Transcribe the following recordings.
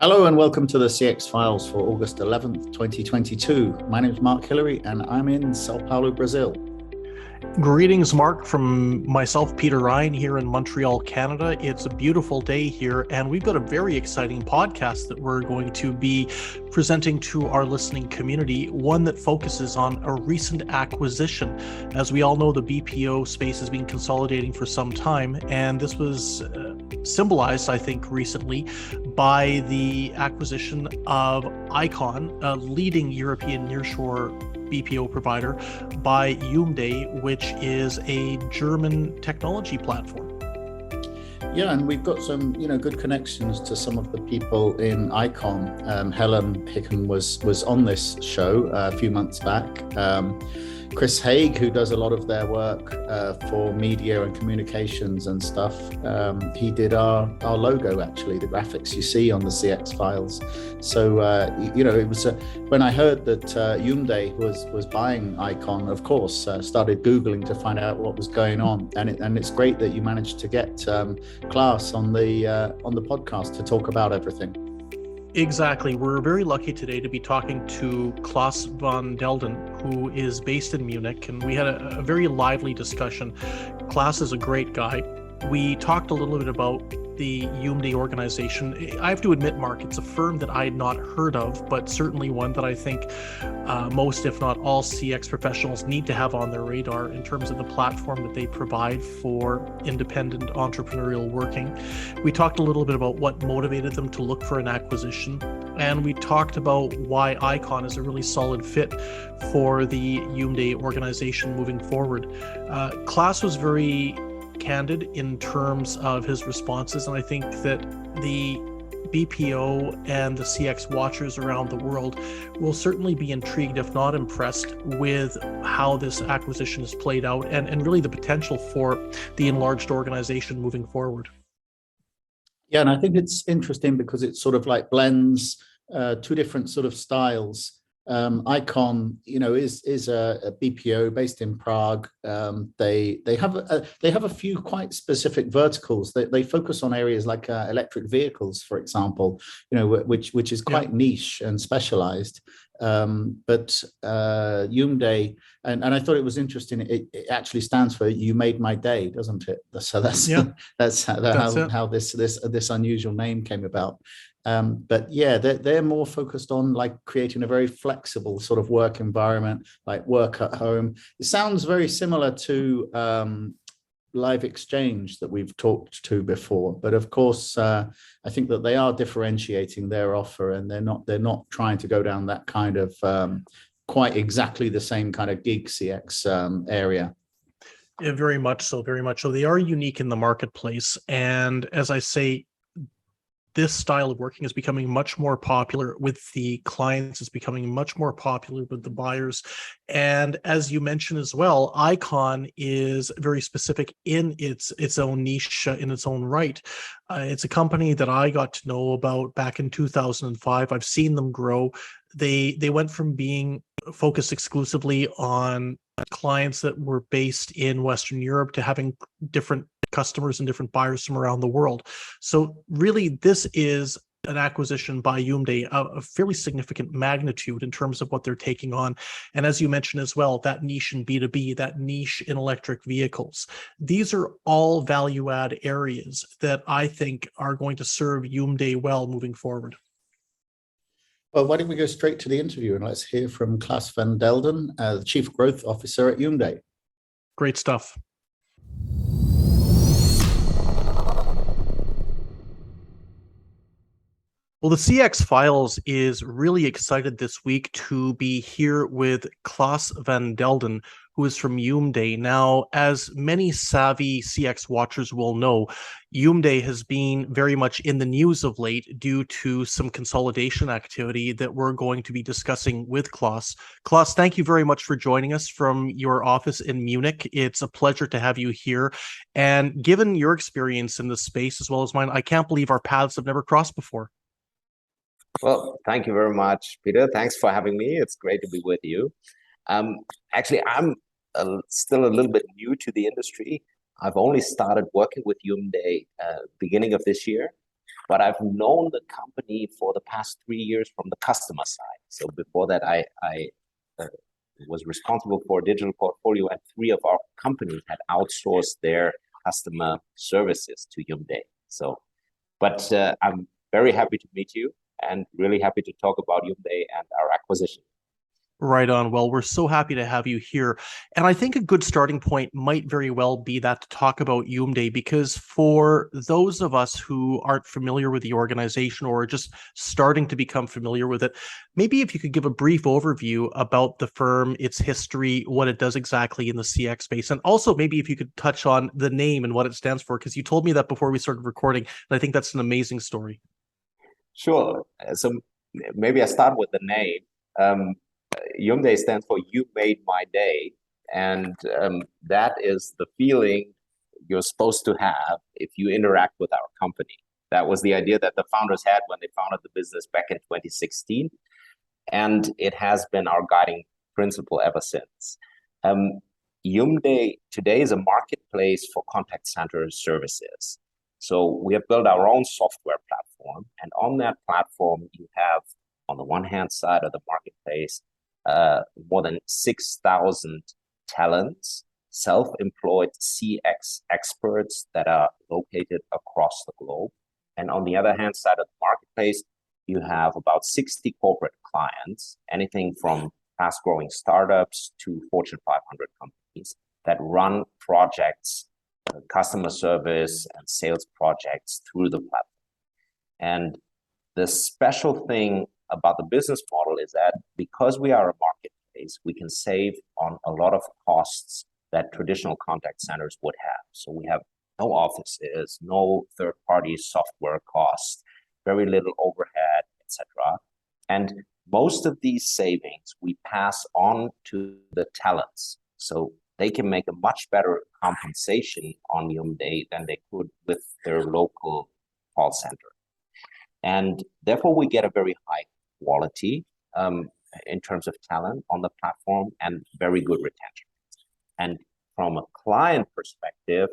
Hello and welcome to the CX Files for August 11th, 2022. My name is Mark Hillary and I'm in Sao Paulo, Brazil. Greetings, Mark, from myself, Peter Ryan, here in Montreal, Canada. It's a beautiful day here, and we've got a very exciting podcast that we're going to be presenting to our listening community, one that focuses on a recent acquisition. As we all know, the BPO space has been consolidating for some time, and this was symbolized, I think, recently by the acquisition of Icon, a leading European nearshore BPO provider, by Yoummday, which is a German technology platform. Yeah, and we've got some, good connections to some of the people in Icon. Helen Hicken was on this show a few months back. Chris Haig, who does a lot of their work for media and communications and stuff, he did our logo, actually, the graphics you see on the CX Files. So, it was when I heard that Yoummday was buying Icon, of course, started Googling to find out what was going on. And it's great that you managed to get Claas on the podcast to talk about everything. Exactly. We're very lucky today to be talking to Claas van Delden, who is based in Munich, and we had a very lively discussion. Claas is a great guy. We talked a little bit about the Yoummday organization. I have to admit, Mark, it's a firm that I had not heard of, but certainly one that I think most, if not all, CX professionals need to have on their radar in terms of the platform that they provide for independent entrepreneurial working. We talked a little bit about what motivated them to look for an acquisition, and we talked about why Icon is a really solid fit for the Yoummday organization moving forward. Claas was very candid in terms of his responses, and I think that the BPO and the CX watchers around the world will certainly be intrigued, if not impressed, with how this acquisition is played out and really the potential for the enlarged organization moving forward. Yeah, and I think it's interesting because it sort of like blends two different sort of styles. Icon, is a BPO based in Prague. They have a few quite specific verticals. They focus on areas like electric vehicles, for example, which is quite niche and specialized. But Yoummday, and I thought it was interesting. It actually stands for "You Made My Day," doesn't it? So that's how this unusual name came about. But yeah, they're more focused on like creating a very flexible sort of work environment, like work at home. It sounds very similar to Live Exchange that we've talked to before, but of course, I think that they are differentiating their offer, and they're not trying to go down that kind of quite exactly the same kind of gig CX area. Yeah, very much so. They are unique in the marketplace, and as I say, this style of working is becoming much more popular with the clients. It's becoming much more popular with the buyers. And as you mentioned as well, Icon is very specific in its own niche, in its own right. It's a company that I got to know about back in 2005. I've seen them grow. They went from being focused exclusively on clients that were based in Western Europe to having different customers and different buyers from around the world. So really, this is an acquisition by Yoummday of a fairly significant magnitude in terms of what they're taking on. And as you mentioned as well, that niche in B2B, that niche in electric vehicles, these are all value add areas that I think are going to serve Yoummday well moving forward. Well, why don't we go straight to the interview and let's hear from Claas van Delden, the Chief Growth Officer at Yoummday. Great stuff. Well, the CX Files is really excited this week to be here with Claas van Delden, who is from Yoummday. Now, as many savvy CX watchers will know, Yoummday has been very much in the news of late due to some consolidation activity that we're going to be discussing with Claas. Claas, thank you very much for joining us from your office in Munich. It's a pleasure to have you here. And given your experience in this space as well as mine, I can't believe our paths have never crossed before. Well, thank you very much, Peter. Thanks for having me. It's great to be with you. Actually, I'm still a little bit new to the industry. I've only started working with Yoummday beginning of this year. but I've known the company for the past 3 years from the customer side. So before that, I was responsible for a digital portfolio, and 3 of our companies had outsourced their customer services to Yoummday. So, but I'm very happy to meet you and really happy to talk about Yoummday and our acquisition. Right on. Well, we're so happy to have you here. And I think a good starting point might very well be that to talk about Yoummday, because for those of us who aren't familiar with the organization or just starting to become familiar with it, maybe if you could give a brief overview about the firm, its history, what it does exactly in the CX space, and also maybe if you could touch on the name and what it stands for, because you told me that before we started recording, and I think that's an amazing story. Sure. So maybe I start with the name. Yoummday stands for "You Made My Day," and that is the feeling you're supposed to have if you interact with our company. That was the idea that the founders had when they founded the business back in 2016, and it has been our guiding principle ever since. Yoummday today is a marketplace for contact center services. So we have built our own software platform, and on that platform, you have, on the one hand side of the marketplace, more than 6,000 talents, self-employed CX experts that are located across the globe. And on the other hand side of the marketplace, you have about 60 corporate clients, anything from fast-growing startups to Fortune 500 companies that run projects, customer service and sales projects through the platform. And the special thing about the business model is that because we are a marketplace, we can save on a lot of costs that traditional contact centers would have. So we have no offices, no third-party software costs, very little overhead, etc. And most of these savings we pass on to the talents, so they can make a much better compensation on Yoummday than they could with their local call center. And therefore, we get a very high quality in terms of talent on the platform and very good retention. And from a client perspective,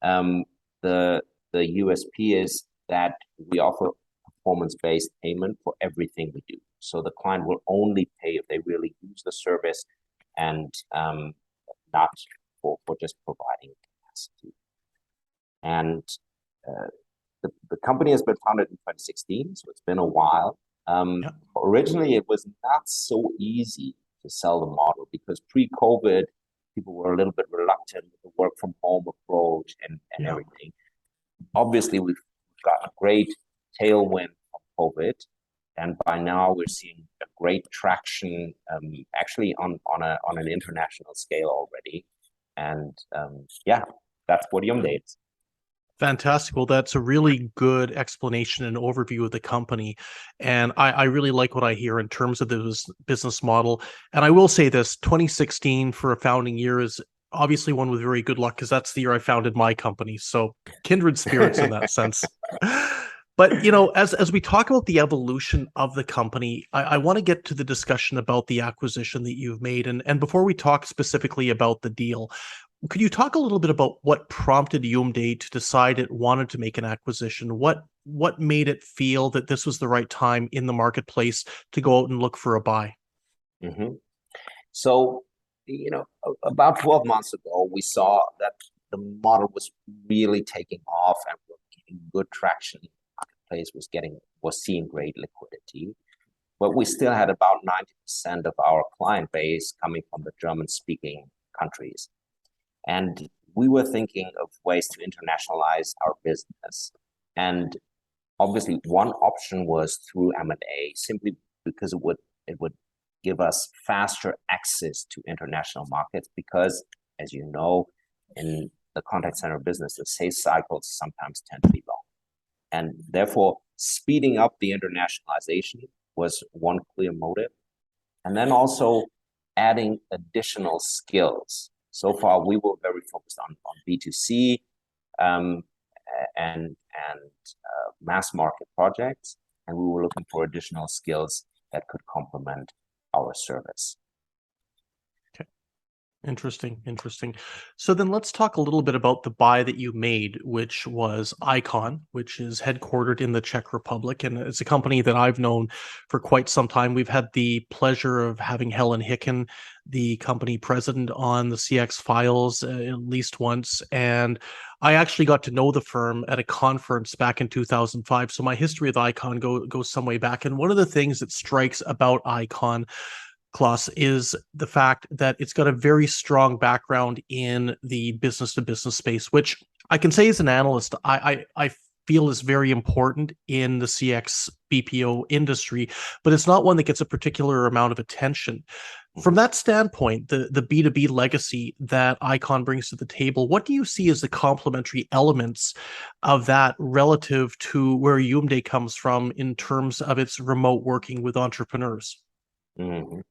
the USP is that we offer performance-based payment for everything we do. So the client will only pay if they really use the service and not for just providing capacity. And the company has been founded in 2016, so it's been a while. Originally, it was not so easy to sell the model because pre-COVID, people were a little bit reluctant with the work from home approach and everything. Obviously, we've got a great tailwind from COVID, and by now we're seeing a great traction, actually on an international scale already. And that's what Yoummday is. Fantastic. Well, that's a really good explanation and overview of the company. And I really like what I hear in terms of the business model. And I will say this, 2016 for a founding year is obviously one with very good luck because that's the year I founded my company. So kindred spirits in that sense. But, you know, as we talk about the evolution of the company, I want to get to the discussion about the acquisition that you've made. And before we talk specifically about the deal, could you talk a little bit about what prompted Yoummday to decide it wanted to make an acquisition? What made it feel that this was the right time in the marketplace to go out and look for a buy? Mm-hmm. So, about 12 months ago, we saw that the model was really taking off and we're getting good traction. The marketplace was seeing great liquidity, but we still had about 90% of our client base coming from the German-speaking countries. And we were thinking of ways to internationalize our business. And obviously, one option was through M&A, simply because it would give us faster access to international markets. Because, as you know, in the contact center business, the sales cycles sometimes tend to be long. And therefore, speeding up the internationalization was one clear motive. And then also adding additional skills. So far, we were very focused on B2C and mass market projects, and we were looking for additional skills that could complement our service. Okay. Interesting, interesting. So then let's talk a little bit about the buy that you made, which was Icon, which is headquartered in the Czech Republic. And it's a company that I've known for quite some time. We've had the pleasure of having Helen Hicken, the company president, on the CX Files at least once. And I actually got to know the firm at a conference back in 2005. So my history with Icon goes some way back. And one of the things that strikes about Icon, Klaus, is the fact that it's got a very strong background in the business to business space, which I can say as an analyst, I feel is very important in the CX BPO industry, but it's not one that gets a particular amount of attention. From that standpoint, the B2B legacy that Icon brings to the table, what do you see as the complementary elements of that relative to where Yoummday comes from in terms of its remote working with entrepreneurs? Mhm.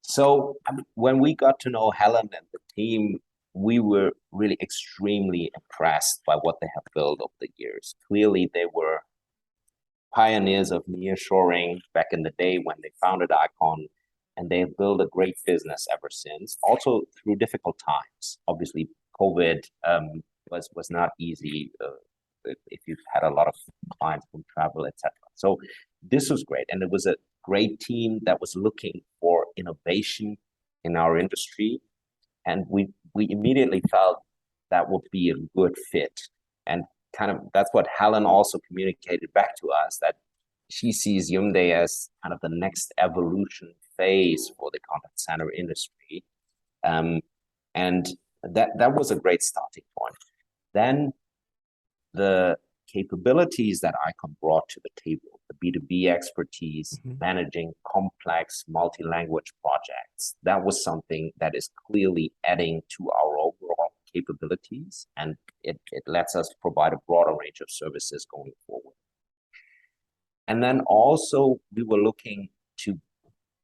So I mean, when we got to know Helen and the team, we were really extremely impressed by what they have built over the years. Clearly, they were pioneers of nearshoring back in the day when they founded Icon, and they have built a great business ever since. Also through difficult times. Obviously, COVID was not easy if you've had a lot of clients from travel, etc. So this was great, and it was a great team that was looking for innovation in our industry, and we immediately felt that would be a good fit. And kind of that's what Helen also communicated back to us, that she sees Yoummday as kind of the next evolution phase for the contact center industry. And that was a great starting point. Then the capabilities that Icon brought to the table, the B2B expertise, managing complex multi-language projects, that was something that is clearly adding to our overall capabilities, and it lets us provide a broader range of services going forward. And then also we were looking to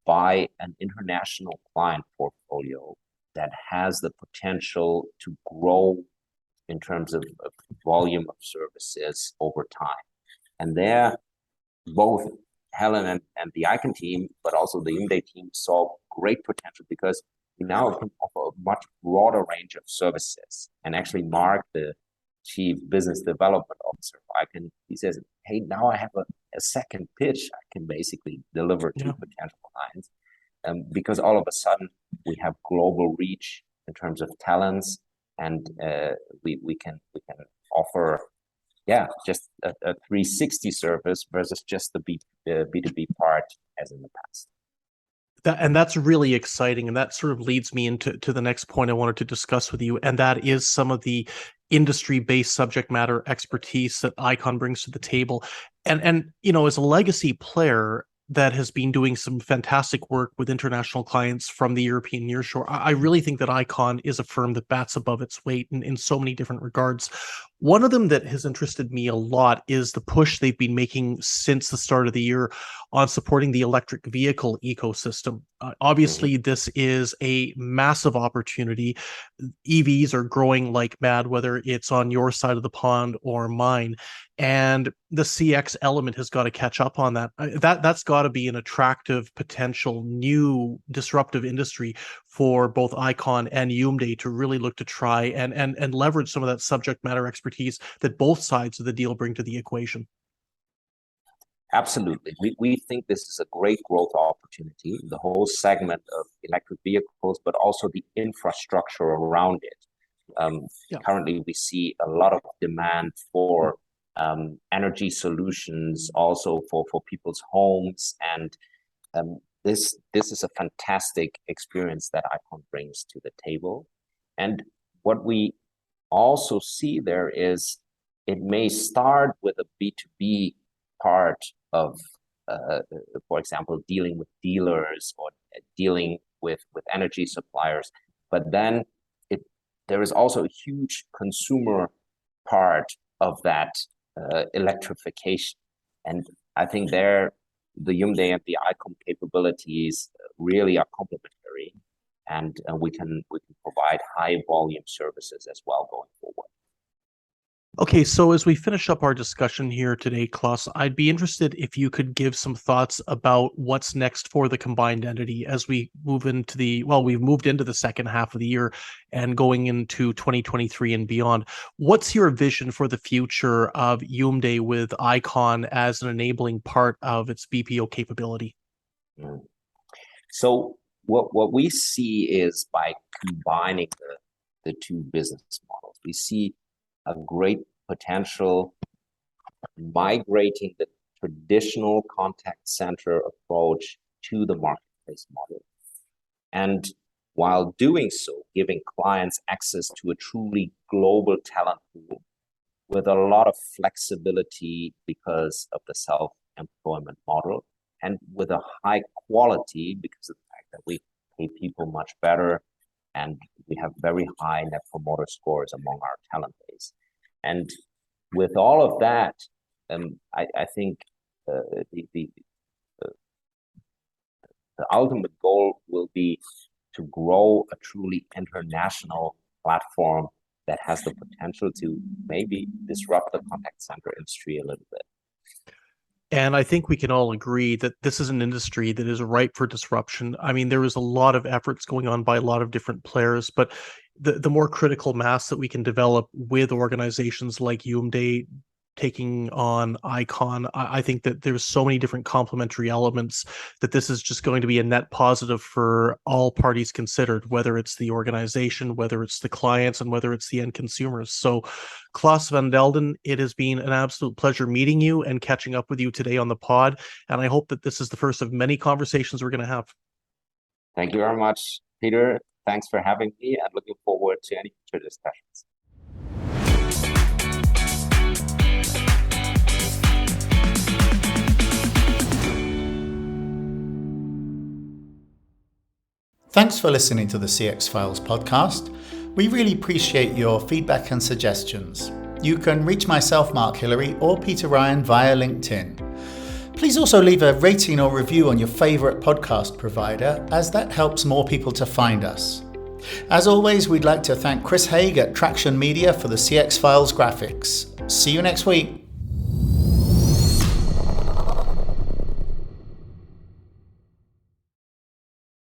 buy an international client portfolio that has the potential to grow in terms of volume of services over time. And there, both Helen and the Icon team, but also the Yoummday team, saw great potential because we now can offer a much broader range of services. And actually, Mark, the Chief Business Development Officer of Icon, he says, hey, now I have a second pitch I can basically deliver to potential clients. Because all of a sudden we have global reach in terms of talents, and we can offer just a 360 service versus just the B2B part as in the past. And that's really exciting, and that sort of leads me into the next point I wanted to discuss with you, and that is some of the industry-based subject matter expertise that Icon brings to the table. And you know, as a legacy player that has been doing some fantastic work with international clients from the European nearshore, I really think that Icon is a firm that bats above its weight in so many different regards. One of them that has interested me a lot is the push they've been making since the start of the year on supporting the electric vehicle ecosystem. Obviously, this is a massive opportunity. EVs are growing like mad, whether it's on your side of the pond or mine. And the CX element has got to catch up on that. That's got to be an attractive, potential new disruptive industry for both Icon and Yoummday to really look to try and leverage some of that subject matter expertise that both sides of the deal bring to the equation. Absolutely. We think this is a great growth opportunity, the whole segment of electric vehicles, but also the infrastructure around it. Currently, we see a lot of demand for energy solutions, also for people's homes. And this is a fantastic experience that Icon brings to the table. And what we also see there is it may start with a B2B part of, for example, dealing with dealers or dealing with energy suppliers. But then there is also a huge consumer part of that electrification. And I think there, the Yoummday and the Icon capabilities really are complementary, and we can provide high volume services as well going forward. Okay, so as we finish up our discussion here today, Klaus, I'd be interested if you could give some thoughts about what's next for the combined entity as we move into we've moved into the second half of the year and going into 2023 and beyond. What's your vision for the future of Yoummday with Icon as an enabling part of its BPO capability? So what we see is by combining the two business models, we see a great potential migrating the traditional contact center approach to the marketplace model. And while doing so, giving clients access to a truly global talent pool with a lot of flexibility because of the self-employment model, and with a high quality because of the fact that we pay people much better and we have very high net promoter scores among our talent base. And with all of that, I think the ultimate goal will be to grow a truly international platform that has the potential to maybe disrupt the contact center industry a little bit. And I think we can all agree that this is an industry that is ripe for disruption. I mean, there is a lot of efforts going on by a lot of different players, but the more critical mass that we can develop with organizations like Yoummday taking on Icon, I think that there's so many different complementary elements that this is just going to be a net positive for all parties considered, whether it's the organization, whether it's the clients, and whether it's the end consumers. So, Claas van Delden, it has been an absolute pleasure meeting you and catching up with you today on the pod. And I hope that this is the first of many conversations we're going to have. Thank you very much, Peter. Thanks for having me and looking forward to any future discussions. Thanks for listening to the CX Files podcast. We really appreciate your feedback and suggestions. You can reach myself, Mark Hillary, or Peter Ryan via LinkedIn. Please also leave a rating or review on your favorite podcast provider, as that helps more people to find us. As always, we'd like to thank Chris Haig at Traction Media for the CX Files graphics. See you next week.